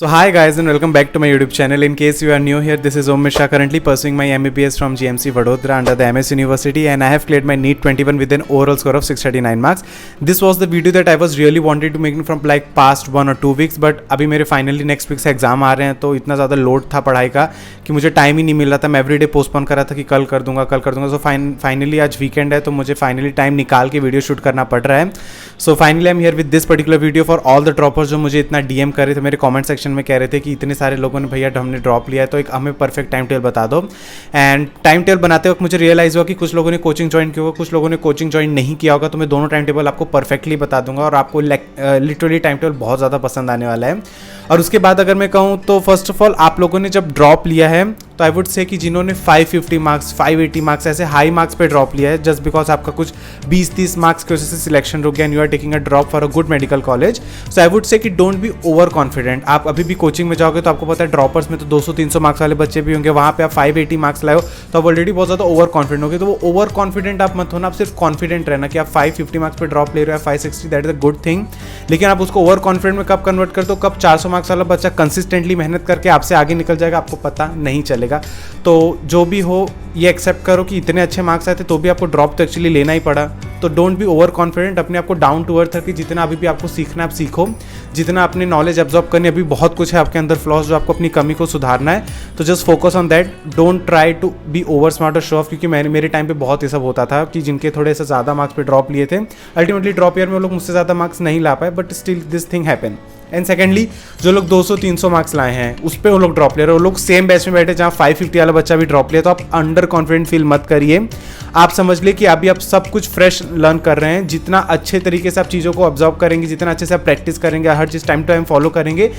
So hi guys and welcome back to my YouTube channel. In case you are new here, this is Om Mishra, currently pursuing my MBBS from GMC Vadodara under the MS University, and I have cleared my NEET 21 with an overall score of 639 marks. This was the video that I was really wanted to make from like past 1 or 2 weeks, but अभी मेरे finally next week से exam आ रहे हैं, तो इतना ज़्यादा load था पढ़ाई का कि मुझे टाइम ही नहीं मिल रहा था. मैं एवरीडे पोस्टपोन कर रहा था कि कल कर दूंगा. सो फाइनली आज वीकेंड है, तो मुझे फाइनली टाइम निकाल के वीडियो शूट करना पड़ रहा है. So finally I am here with this particular video for all the droppers जो मुझे इतना डीएम कर रहे थे, मेरे कमेंट सेक्शन में कह रहे थे कि इतने सारे लोगों ने भैया हमने ड्रॉप लिया है, तो एक हमें परफेक्ट टाइम टेबल बता दो. एंड टाइम टेबल बनाते वक्त मुझे रियलाइज़ हुआ कि कुछ लोगों ने कोचिंग ज्वाइन किया होगा, कुछ लोगों ने कोचिंग ज्वाइन नहीं किया होगा, तो मैं दोनों टाइम टेबल आपको परफेक्टली बता दूंगा और आपको लिटरली टाइम टेबल बहुत ज़्यादा पसंद आने वाला है. और उसके बाद अगर मैं कहूँ तो फर्स्ट ऑफ ऑल आप लोगों ने जब ड्रॉप लिया है तो आई वुड से कि जिन्होंने 550 मार्क्स 580 मार्क्स ऐसे हाई मार्क्स पे ड्रॉप लिया है, जस्ट बिकॉज आपका कुछ 20-30 मार्क्स की वजह से सिलेक्शन रुक गया and you are taking a drop for a good medical college. So I would say कि डोंट बी ओवर कॉन्फिडेंट. आप अभी भी कोचिंग में जाओगे तो आपको पता है ड्रॉपर्स में तो 200-300 मार्क्स वाले बच्चे भी होंगे, वहाँ पे आप 580 मार्क्स लाए हो तो आप ऑलरेडी बहुत ज़्यादा ओवर कॉन्फिडेंट होगे. तो वो ओवर कॉन्फिडेंट आप मत होना, आप सिर्फ कॉन्फिडेंट रहना कि आप 550 मार्क्स पे ड्रॉप ले रहे हो, 560, that is a good thing. लेकिन आप उसको ओवर कॉन्फिडेंट में कब कन्वर्ट करते हो, कब 400 मार्क्स वाला बच्चा कंसिस्टेंटली मेहनत करके आपसे आगे निकल जाएगा, आपको पता नहीं चलेगा. तो जो भी हो ये एक्सेप्ट करो कि इतने अच्छे मार्क्स आए थे तो भी आपको ड्रॉप तो एक्चुअली लेना ही पड़ा. तो डोंट बी ओवर कॉन्फिडेंट. अपने आपको डाउन टू अर्थ रखिए. जितना अभी भी आपको सीखना है आप सीखो, जितना अपने नॉलेज एब्जॉर्ब करनी, अभी बहुत कुछ है आपके अंदर फ्लॉज जो आपको अपनी कमी को सुधारना है, तो just focus on that. Don't try to be over smart और शो ऑफ, क्योंकि मेरे टाइम पे बहुत ये सब होता था कि जिनके थोड़े से ज़्यादा मार्क्स पे ड्रॉप लिए थे, अल्टीमेटली ड्रॉप ईयर में वो लोग मुझसे ज़्यादा मार्क्स नहीं ला पाए, but still this thing happen. And secondly जो लोग 200-300 मार्क्स लाए हैं उस पर वो लोग ड्रॉप ले रहे हैं, वो लोग सेम बैच में बैठे जहाँ 550 वाला बच्चा भी ड्रॉप लिया, तो आप अंडर कॉन्फिडेंट फील मत करिए. आप समझ लिए कि अभी आप सब कुछ फ्रेश लर्न कर रहे हैं. जितना अच्छे तरीके से आप चीज़ों को ऑब्जर्व करेंगे, जितना अच्छे से आप प्रैक्टिस करेंगे, हर चीज़ टाइम टू टाइम फॉलो करेंगे,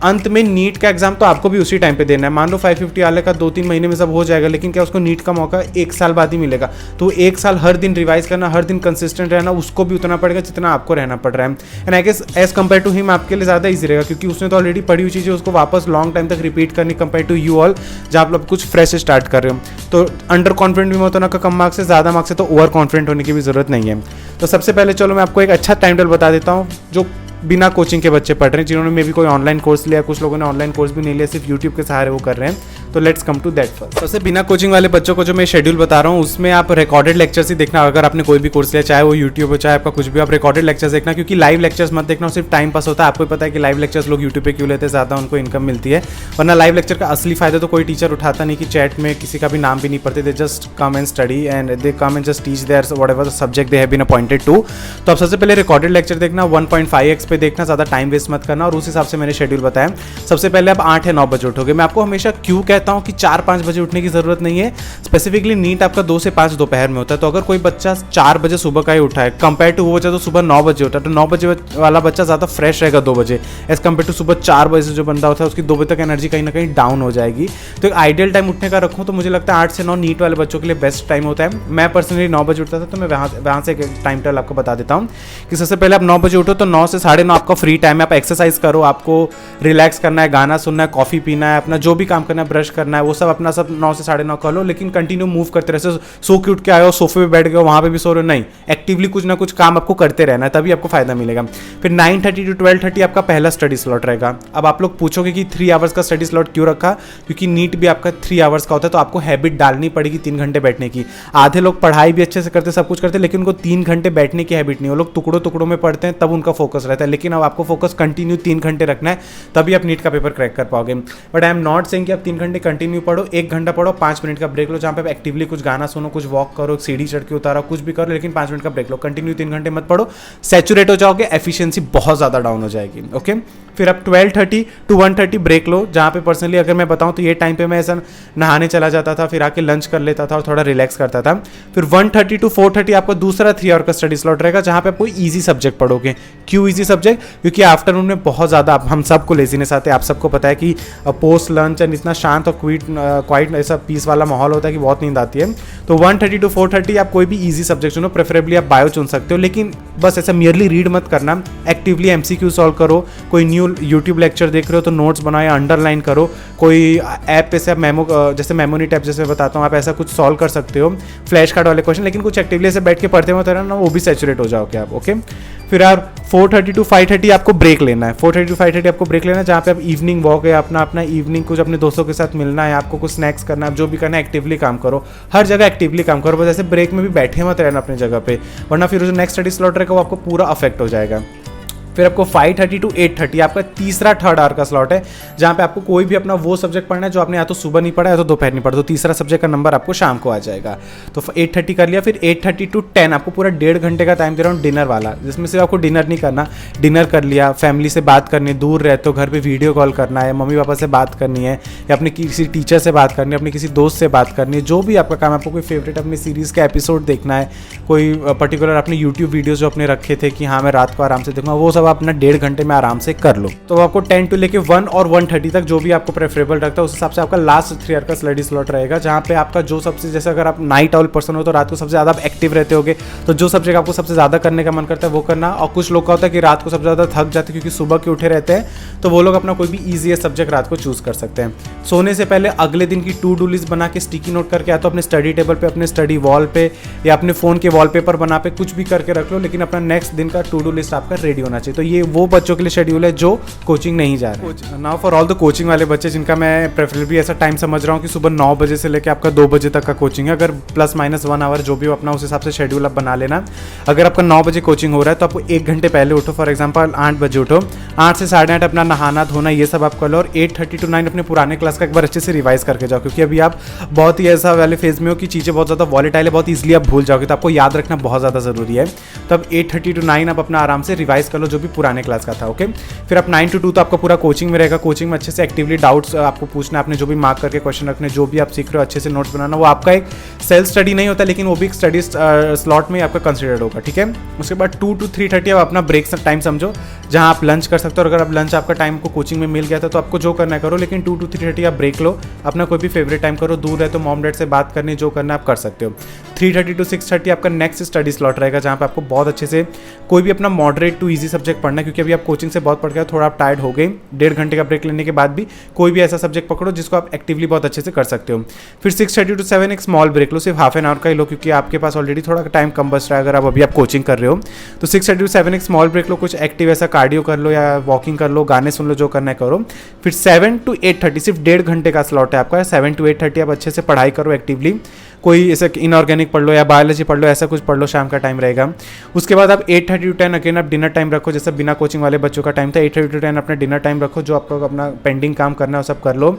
अंत में नीट का एग्जाम तो आपको भी उसी टाइम पे देना है. मान लो 550 वाले का 2-3 महीने में सब हो जाएगा, लेकिन क्या उसको नीट का मौका 1 साल बाद ही मिलेगा. तो 1 साल हर दिन रिवाइज करना, हर दिन कंसिस्टेंट रहना, उसको भी उतना पड़ेगा जितना आपको रहना पड़ रहा है. And I guess as compare to him आपके लिए ज़्यादा ईजी रहेगा, क्योंकि उसने तो ऑलरेडी पढ़ी हुई चीज़ें उसको वापस लॉन्ग टाइम तक रिपीट करनी, कंपेयर टू यू ऑल जहाँ आप लोग कुछ फ्रेश स्टार्ट कर रहे हो. तो अंडर कॉन्फिडेंट भी मत होना का कम मार्क्स से, ज़्यादा मार्क्स से तो ओवर कॉन्फिडेंट होने की भी जरूरत नहीं है. तो सबसे पहले चलो मैं आपको एक अच्छा टाइम टेबल बता देता हूँ जो बिना कोचिंग के बच्चे पढ़ रहे हैं, जिन्होंने मे भी कोई ऑनलाइन कोर्स लिया, कुछ लोगों ने ऑनलाइन कोर्स भी नहीं लिया, सिर्फ यूट्यूब के सहारे वो कर रहे हैं. तो let's come to that first. सबसे बिना कोचिंग वाले बच्चों को जो मैं शेड्यूल बता रहा हूँ उसमें आप रिकॉर्डेड लेक्चर्स ही देखना. अगर आपने कोई भी कोर्स लिया, चाहे वो यूट्यूब हो चाहे आपका कुछ भी, आप रिकॉर्डेड लेक्चर्स देखना, क्योंकि लाइव लेक्चर्स मत देखना, सिर्फ टाइम पास होता है. आपको पता है कि लाइव लेक्चर्स लोग यूट्यूब पे क्यों लेते हैं, ज़्यादा उनको इनकम मिलती है. वरना लाइव लेक्चर का असली फायदा तो कोई टीचर उठाता नहीं कि चैट में किसी का भी नाम भी नहीं पढ़ते. They just come and study and they come and just teach their whatever subject they have been appointed to. तो आप सबसे पहले रिकॉर्डेड लेक्चर देखना, 1.5x पे देखना, ज़्यादा टाइम वेस्ट मत करना. और उस हिसाब से मैंने शेड्यूल बताया. सबसे पहले आप 8 या 9 बजे उठोगे. मैं आपको हमेशा क्यों कहता हूँ कि 4-5 बजे उठने की जरूरत नहीं है. स्पेसिफिकली नीट आपका 2 से 5 दोपहर में होता है, तो अगर कोई बच्चा 4 बजे सुबह का ही उठा है कंपेयर टू वो बच्चा तो सुबह 9 बजे उठा है, तो 9 बजे वाला बच्चा ज़्यादा फ्रेश रहेगा 2 बजे एज कम्पेयर टू सुबह 4 बजे से जो बंदा होता है उसकी 2 बजे तक एनर्जी कहीं ना कहीं डाउन हो जाएगी. तो एक आइडियल टाइम उठने का रखूँ तो मुझे लगता है 8 से 9 नीट वाले बच्चों के लिए बेस्ट टाइम होता है. मैं पर्सनली 9 बजे उठता था, तो मैं वहाँ से एक टाइम टेबल आपको बता देता हूँ कि सबसे पहले आप 9 बजे उठो, तो 9 से 9:30 आपका फ्री टाइम है. आप एक्सरसाइज करो, आपको रिलैक्स करना है, गाना सुनना है, कॉफ़ी पीना है, अपना जो भी काम करना है, ब्रश करना है, वो सब अपना सब 9 से 9:30 कर लो. लेकिन कंटिन्यू मूव करते रहे. सो के उठ के आए हो, सोफे पे बैठ गए हो, वहाँ पे भी सो रहे हो, नहीं, एक्टिवली कुछ ना कुछ काम आपको करते रहना है, तभी आपको फायदा मिलेगा. फिर 9:30 to 12:30 आपका पहला स्टडी स्लॉट रहेगा. अब आप लोग पूछोगे कि 3 आवर्स का स्टडी स्लॉट क्यों रखा, क्योंकि नीट भी आपका 3 आवर्स का होता है, तो आपको हैबिट डालनी पड़ेगी 3 घंटे बैठने की. आधे लोग पढ़ाई भी अच्छे से करते, सब कुछ करते, लेकिन उनको 3 घंटे बैठने की हैबिट नहीं. वो लोग टुकड़ों में पढ़ते हैं, तब उनका फोकस रहता है. लेकिन अब आपको फोकस कंटिन्यू 3 घंटे रखना है, तभी आप नीट का पेपर क्रैक कर पाओगे. But I am not saying कि आप 3 घंटे कंटिन्यू पढ़ो. 1 घंटा पढ़ो, 5 मिनट का ब्रेक लो, जहाँ पे आप एक्टिवली कुछ गाना सुनो, कुछ वॉक करो, सीढ़ी चढ़ के उतारो, कुछ भी करो, लेकिन 5 मिनट का ब्रेक लो. कंटिन्यू 3 घंटे मत पढ़ो, सैचुरेट हो जाओगे, एफिशिएंसी बहुत ज़्यादा डाउन हो जाएगी. ओके. फिर आप 12:30 to 1:30 ब्रेक लो, जहाँ पे पर्सनली अगर मैं बताऊँ तो ये टाइम पे मैं ऐसा नहाने चला जाता था, फिर आके लंच कर लेता था और थोड़ा रिलैक्स करता था. फिर 1:30 to 4:30 आपका दूसरा 3 आवर का स्टडी स्लॉट रहेगा, जहाँ पे आप कोई ईजी सब्जेक्ट पढ़ोगे. क्यों ईजी सब्जेक्ट? क्योंकि आफ्टरनून में बहुत ज़्यादा हम सबको लेजीनेस आते हैं. आप सबको पता है कि पोस्ट लंच एंड इतना शांत और क्वाइट ऐसा पीस वाला माहौल होता है कि बहुत नींद आती है. तो 1:30 to 4:30 आप कोई भी ईजी सब्जेक्ट चुनो, प्रेफरेबली आप बायो चुन सकते हो, लेकिन बस ऐसा मियरली रीड मत करना. एक्टिवली MCQ सॉल्व करो. कोई न्यू यूट्यूब लेक्चर देख रहे हो तो नोट्स बनाओ या अंडरलाइन करो. कोई ऐप पे से आप जैसे मेमोनी टैप जैसे बताता हूँ, आप ऐसा कुछ सॉल्व कर सकते हो, फ्लैश कार्ड वाले क्वेश्चन, लेकिन कुछ एक्टिवली से बैठ के पढ़ते हुए ना वो भी सैचुरेट हो जाओगे आप. ओके. फिर आप 4:30 to 5:30 आपको ब्रेक लेना है। 4:30 to 5:30 आपको ब्रेक लेना है, जहाँ पे आप इवनिंग वॉक है अपना इवनिंग कुछ अपने दोस्तों के साथ मिलना है, आपको कुछ स्नैक्स करना है, जो भी करना है एक्टिवली काम करो, हर जगह एक्टिवली काम करो। बस ऐसे ब्रेक में भी बैठे मत रहना अपनी जगह पे, वरना फिर जो नेक्स्ट स्टडी स्लॉट रहेगा वो आपको पूरा अफेक्ट हो जाएगा। फिर आपको 5:30 to 8:30 आपका तीसरा थर्ड आवर का स्लॉट है, जहाँ पे आपको कोई भी अपना वो सब्जेक्ट पढ़ना है जो आपने या तो सुबह नहीं पढ़ा या तो दोपहर नहीं पढ़ा, तो तीसरा सब्जेक्ट का नंबर आपको शाम को आ जाएगा। तो 8:30 कर लिया। फिर 8:30 to 10 आपको पूरा 1.5 घंटे का टाइम दे रहा हूँ डिनर वाला, जिसमें सिर्फ आपको डिनर नहीं करना, डिनर कर लिया, फैमिली से बात करनी, दूर रहते हो घर पे वीडियो कॉल करना है, मम्मी पापा से बात करनी है, या अपने किसी टीचर से बात करनी है, अपने किसी दोस्त से बात करनी है, जो भी आपका काम है, आपको कोई फेवरेट अपनी सीरीज़ का एपिसोड देखना है, कोई पर्टिकुलर अपने यूट्यूब वीडियोज़ जो अपने रखे थे कि हाँ मैं रात को आराम से देखूँगा, वो सब अपना 1.5 घंटे में आराम से कर लो। तो आपको 10 to लेके 1 और 1:30 तक जो भी आपको प्रेफरेबल रखता है उस हिसाब से आपका लास्ट 3 आवर का स्टडी स्लॉट रहेगा, जहाँ पे आपका जो सबसे, जैसे अगर आप नाइट आउल पर्सन हो तो रात को सबसे ज़्यादा आप एक्टिव रहते होगे, तो जो सब्जेक्ट आपको सबसे ज़्यादा करने का मन करता है वो करना। और कुछ लोग का होता है कि रात को सबसे ज़्यादा थक जाते हैं क्योंकि सुबह के उठे रहते हैं, तो वो लोग अपना कोई भी ईजीएस्ट सब्जेक्ट रात को चूज कर सकते हैं। सोने से पहले अगले दिन की टू डू लिस्ट बना के स्टिकी नोट करके या तो अपने स्टडी टेबल पे, अपने स्टडी वॉल पे या अपने फ़ोन के वॉलपेपर बना पे कुछ भी करके रख लो, लेकिन अपना नेक्स्ट दिन का टू डू लिस्ट आपका रेडी होना चाहिए। तो ये वो बच्चों के लिए शेड्यूल है जो कोचिंग नहीं जा रहे हैं। Now for all the coaching वाले बच्चे जिनका मैं प्रेफरेबली ऐसा टाइम समझ रहा हूँ कि सुबह 9 बजे से लेकर आपका 2 बजे तक का कोचिंग है, अगर +- 1 आवर जो भी अपना उस हिसाब से शेड्यूल आप बना लेना। अगर आपका 9 बजे कोचिंग हो रहा है तो आपको 1 घंटे पहले उठो, फॉर एग्जाम्पल 8 बजे उठो, 8 से 8:30 अपना नहाना धोना ये सब आप कर लो, और 8:30 to 9 अपने पुराने क्लास का एक बार अच्छे से रिवाइज करके जाओ, क्योंकि अभी आप बहुत ही ऐसा वाले फेज में हो कि चीज़ें बहुत ज़्यादा वॉलेटाइल है, बहुत ईजिली आप भूल जाओगे, तो आपको याद रखना बहुत ज़्यादा ज़रूरी है। तो अब 8:30 to 9 आप अपना आराम से रिवाइज कर लो जो भी पुराने क्लास का था। ओके, फिर आप 9 to 2 तो आपका पूरा कोचिंग में रहेगा। कोचिंग में अच्छे से एक्टिवली डाउट्स आपको पूछना, आपने जो भी मार्क करके क्वेश्चन रखने, जो भी आप सीख रहे हो अच्छे से नोट्स बनाना। वो आपका एक सेल्फ स्टडी नहीं होता, लेकिन वो भी एक स्टडी स्लॉट में आपका कंसिडर्ड होगा, ठीक है। उसके बाद 2 to 3:30 आप अपना ब्रेक टाइम समझो, जहाँ आप लंच कर सकते हो। और अगर आप लंच आपका टाइम को कोचिंग में मिल गया था तो आपको जो करना है करो, लेकिन 2 to 3:30 आप ब्रेक लो, अपना कोई भी फेवरेट टाइम करो, दूर है तो मॉम डैड से बात करनी, जो करना आप कर सकते हो। 3:30 to 6:30 आपका नेक्स्ट स्टडी स्लॉट रहेगा, जहाँ पे आपको बहुत अच्छे से कोई भी अपना मॉडरेट टू ईजी सब्जेक्ट पढ़ना है, क्योंकि अभी आप कोचिंग से बहुत पढ़ गए, थोड़ा आप टायर्ड हो गए, 1.5 घंटे का ब्रेक लेने के बाद भी कोई भी ऐसा सब्जेक्ट पकड़ो जिसको आप एक्टिवली बहुत अच्छे से कर सकते हो। फिर 6:30 to 7 एक स्मॉल ब्रेक लो, सिर्फ हाफ एन आवर का ही लो, क्योंकि आपके पास ऑलरेडी थोड़ा टाइम कम बच रहा है अगर आप अभी आप कोचिंग कर रहे हो। तो 6:30 to 7 एक स्मॉल ब्रेक लो, कुछ एक्टिव ऐसा कार्डियो कर लो या वॉकिंग कर लो, गाने सुन लो, जो करना है करो। फिर 7 to 8:30 सिर्फ 1.5 घंटे का स्लॉट है आपका। 7 to 8:30 आप अच्छे से पढ़ाई करो एक्टिवली, कोई ऐसे इनऑर्गेनिक पढ़ लो या बायोलॉजी पढ़ लो, ऐसा कुछ पढ़ लो, शाम का टाइम रहेगा। उसके बाद आप 8:30 to 10 अगेन आप डिनर टाइम रखो, जैसे बिना कोचिंग वाले बच्चों का टाइम था। 8:30 to 10 अपना डिनर टाइम रखो, जो आपको अपना पेंडिंग काम करना है वो सब कर लो।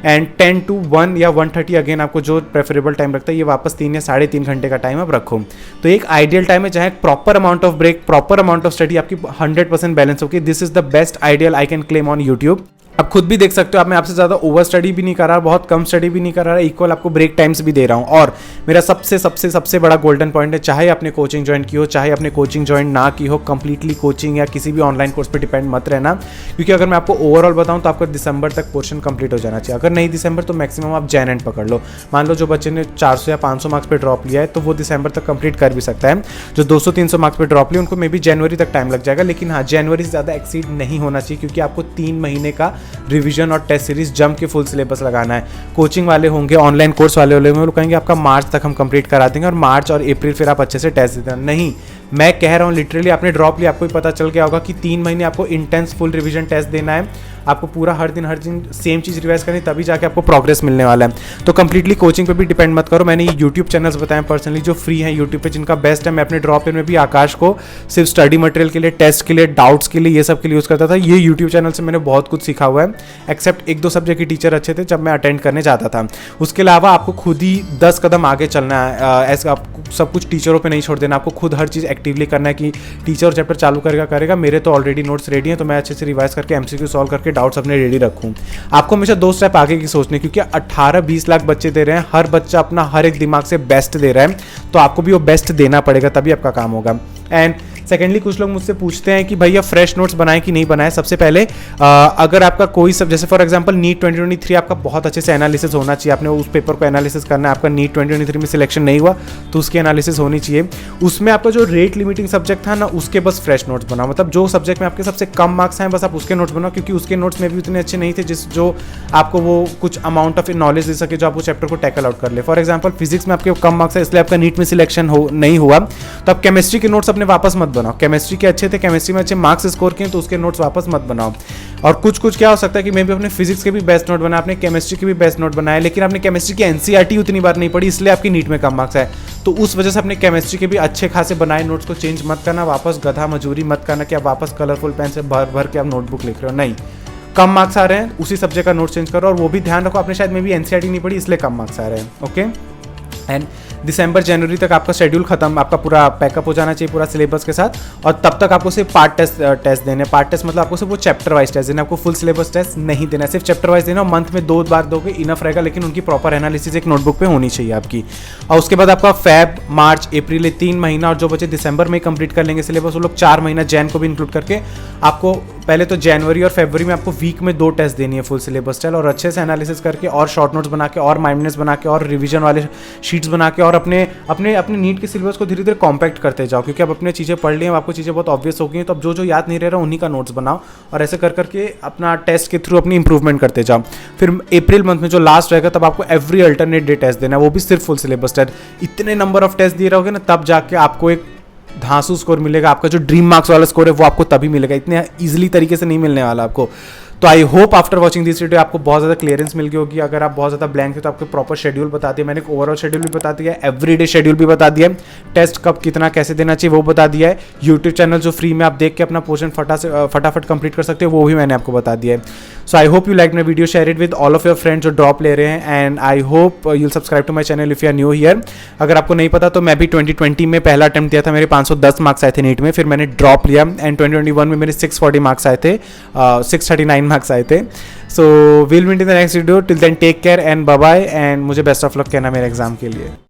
एंड 10 to 1 या 1:30 अगेन आपको जो प्रेफरेबल टाइम रखता है, ये वापस 3 या 3.5 घंटे का टाइम आप रखो। तो एक आइडियल टाइम है जहाँ proper amount of break, proper amount of study आपकी 100% बैलेंस होगी। This is the best ideal I can claim on YouTube. आप खुद भी देख सकते हो, आप मैं आपसे ज़्यादा ओवर स्टडी भी नहीं कर रहा, बहुत कम स्टडी भी नहीं कर रहा, इक्वल आपको ब्रेक टाइम्स भी दे रहा हूँ। और मेरा सबसे सबसे सबसे बड़ा गोल्डन पॉइंट है, चाहे आपने कोचिंग ज्वाइन की हो, चाहे आपने कोचिंग ज्वाइन ना की हो, कंप्लीटली कोचिंग या किसी भी ऑनलाइन कोर्स पे डिपेंड मत रहना, क्योंकि अगर मैं आपको ओवरऑल बताऊँ तो आपका दिसंबर तक पोर्शन कंप्लीट हो जाना चाहिए। अगर नहीं दिसंबर तो मैक्सिमम आप जैन एंड पकड़ लो। मान लो जो बच्चे ने 400 या 500 मार्क्स पे ड्रॉप लिया है तो वो दिसंबर तक कंप्लीट कर भी सकता है। जो 200-300 मार्क्स पे ड्रॉप लिया उनको मे बी जनवरी तक टाइम लग जाएगा, लेकिन हाँ जनवरी से ज़्यादा एक्सीड नहीं होना चाहिए, क्योंकि आपको 3 महीने का रिविजन और टेस्ट सीरीज जम के फुल सिलेबस लगाना है। कोचिंग वाले होंगे, ऑनलाइन कोर्स वाले होंगे, वो लोग कहेंगे आपका मार्च तक हम कंप्लीट करा देंगे और मार्च और अप्रैल फिर आप अच्छे से टेस्ट देते हैं। नहीं, मैं कह रहा हूँ लिटरली आपने ड्रॉप लिया, आपको पता चल गया होगा कि 3 महीने आपको इंटेंस फुल रिवीजन टेस्ट देना है, आपको पूरा हर दिन सेम चीज़ रिवाइज करनी, तभी जाके आपको प्रोग्रेस मिलने वाला है। तो कंप्लीटली कोचिंग पे भी डिपेंड मत करो। मैंने ये यूट्यूब चैनल्स बताए पर्सनली जो फ्री हैं यूट्यूब पे, जिनका बेस्ट है। मैं अपने ड्रॉप इन में भी आकाश को सिर्फ स्टडी मटेरियल के लिए, टेस्ट के लिए, डाउट्स के लिए, ये सब के लिए यूज़ करता था। ये यूट्यूब चैनल से मैंने बहुत कुछ सीखा हुआ है, एक्सेप्ट 1-2 सब्जेक्ट के टीचर अच्छे थे जब मैं अटेंड करने जाता था। उसके अलावा आपको खुद ही 10 कदम आगे चलना है। ऐसा आपको सब कुछ टीचरों पे नहीं छोड़ देना, आपको खुद हर चीज़ एक्टिवली करना है कि टीचर चैप्टर चालू करेगा। मेरे तो ऑलरेडी नोट्स रेडी हैं, तो मैं अच्छे से रिवाइज करके MCQ सॉल्व करके डाउट्स अपने रेडी रखूँ। आपको हमेशा 2 स्टेप आगे की सोचनी, क्योंकि 18-20 लाख बच्चे दे रहे हैं, हर बच्चा अपना हर एक दिमाग से बेस्ट दे रहा है, तो आपको भी वो बेस्ट देना पड़ेगा, तभी आपका काम होगा। एंड सेकेंडली कुछ लोग मुझसे पूछते हैं कि भैया फ्रेश नोट्स बनाए कि नहीं बनाए। सबसे पहले अगर आपका कोई सब, जैसे फॉर एग्जांपल नीट 2023 आपका बहुत अच्छे से एनालिसिस होना चाहिए, आपने उस पेपर को एनालिसिस करना है। आपका नीट 2023 में सिलेक्शन नहीं हुआ तो उसकी एनालिसिस होनी चाहिए। उसमें आपका जो रेट लिमिटिंग सब्जेक्ट था ना, उसके बस फ्रेश नोट्स बनाओ, मतलब जो सब्जेक्ट में आपके सबसे कम मार्क्स हैं बस आप उसके नोट्स बनाओ, क्योंकि उसके नोट्स में भी उतने अच्छे नहीं थे जो आपको वो कुछ अमाउंट ऑफ नॉलेज दे सके, जो आप वो चैप्टर को टैकल आउट कर ले। फॉर एग्जाम्पल फिजिक्स में आपके कम मार्क्स है, इसलिए आपका नीट में सिलेक्शन नहीं हुआ, तो आप केमिस्ट्री के नोट्स अपने वापस मत बनाओ। केमिस्ट्री के अच्छे थे, केमिस्ट्री में अच्छे मार्क्स स्कोर किए तो उसके नोट्स वापस मत बनाओ। और कुछ क्या हो सकता है कि मैं भी अपने फिजिक्स के भी बेस्ट नोट बनाए, अपने केमिस्ट्री के भी बेस्ट नोट बनाए, लेकिन आपने केमिस्ट्री की एनसीईआरटी उतनी बार नहीं पढ़ी, इसलिए आपकी नीट में कम मार्क्स आए। तो उस वजह से अपने केमिस्ट्री के भी अच्छे खासे बनाए नोट्स को चेंज मत करना, वापस गधा मजूरी मत करना कि आप वापस कलरफुल पेन से भर भर के आप नोटबुक लिख रहे हो। नहीं, कम मार्क्स आ रहे हैं उसी सब्जेक्ट का नोट चेंज करो। और वो भी ध्यान रखो, आपने शायद में भी एनसीईआरटी नहीं पढ़ी इसलिए कम मार्क्स आ रहे हैं। ओके, एंड दिसंबर जनवरी तक आपका शेड्यूल खत्म, आपका पूरा पैकअप हो जाना चाहिए पूरा सिलेबस के साथ। और तब तक आपको सिर्फ पार्ट टेस्ट देने। पार्ट टेस्ट मतलब आपको सिर्फ वो चैप्टर वाइज टेस्ट देना, आपको फुल सिलेबस टेस्ट नहीं देना, सिर्फ चैप्टर वाइज देना। मंथ में 2 बार दोगे इनफ रहेगा, लेकिन उनकी प्रॉपर एनालिसिस एक नोटबुक पे होनी चाहिए आपकी। और उसके बाद आपका फेब, मार्च, अप्रैल 3 महीना, और जो बच्चे दिसंबर में कंप्लीट कर लेंगे सिलेबस वो लोग 4 महीना जैन को भी इंक्लूड करके आपको पहले तो जनवरी और फरवरी में आपको वीक में 2 टेस्ट देनी है फुल सिलेबस टेस्ट, और अच्छे से एनालिसिस करके और शॉर्ट नोट्स बना के और माइंडनेस बना के और रिवीजन वाले शीट्स बना के और अपने नीट के सिलेबस को धीरे धीरे कॉम्पैक्ट करते जाओ। क्योंकि अब अपने चीज़ें पढ़ ली हैं, आपको चीज़ें बहुत ऑब्वियस हो गई हैं, तो अब जो याद नहीं रह रहा उन्हीं का नोट्स बनाओ और ऐसे कर करके अपना टेस्ट के थ्रू अपनी इंप्रूवमेंट करते जाओ। फिर अप्रैल मंथ में जो लास्ट रहेगा तब आपको एवरी अल्टरनेट डे टेस्ट देना है, वो भी सिर्फ फुल सिलेबस टेस्ट। इतने नंबर ऑफ टेस्ट दिए रहोगे ना, तब जाके आपको एक धांसू स्कोर मिलेगा। आपका जो ड्रीम मार्क्स वाला स्कोर है वो आपको तभी मिलेगा, इतने ईजिली तरीके से नहीं मिलने वाला आपको। तो I hope after watching this video आपको बहुत ज़्यादा क्लियरेंस मिल गई होगी। अगर आप बहुत ज़्यादा ब्लैंक थे तो आपको प्रॉपर शेड्यूल बता दिया मैंने, ओवरऑल शेड्यूल भी बता दिया है, एवरीडे शेड्यूल भी बता दिया है, टेस्ट कब कितना कैसे देना चाहिए वो बता दिया है। यूट्यूब चैनल जो फ्री में आप देख के अपना पोर्शन फटाफट कंप्लीट कर सकते हो वो भी मैंने आपको बता दिया है। So I hope you like my video, share it with all of your friends जो ड्रॉप ले रहे हैं, and I hope you'll subscribe to my channel if you are new here. अगर आपको नहीं पता तो मैं भी 2020 में पहला अटेम्प्ट दिया था, मेरे 510 मार्क्स आए थे नीट में, फिर मैंने ड्रॉप लिया, एंड 2021 में मेरे 640 मार्क्स आए थे, 639 मार्क्स आए थे। So we'll meet in the next video. Till then, take care and bye bye. And मुझे best of luck कहना मेरे एग्जाम के लिए।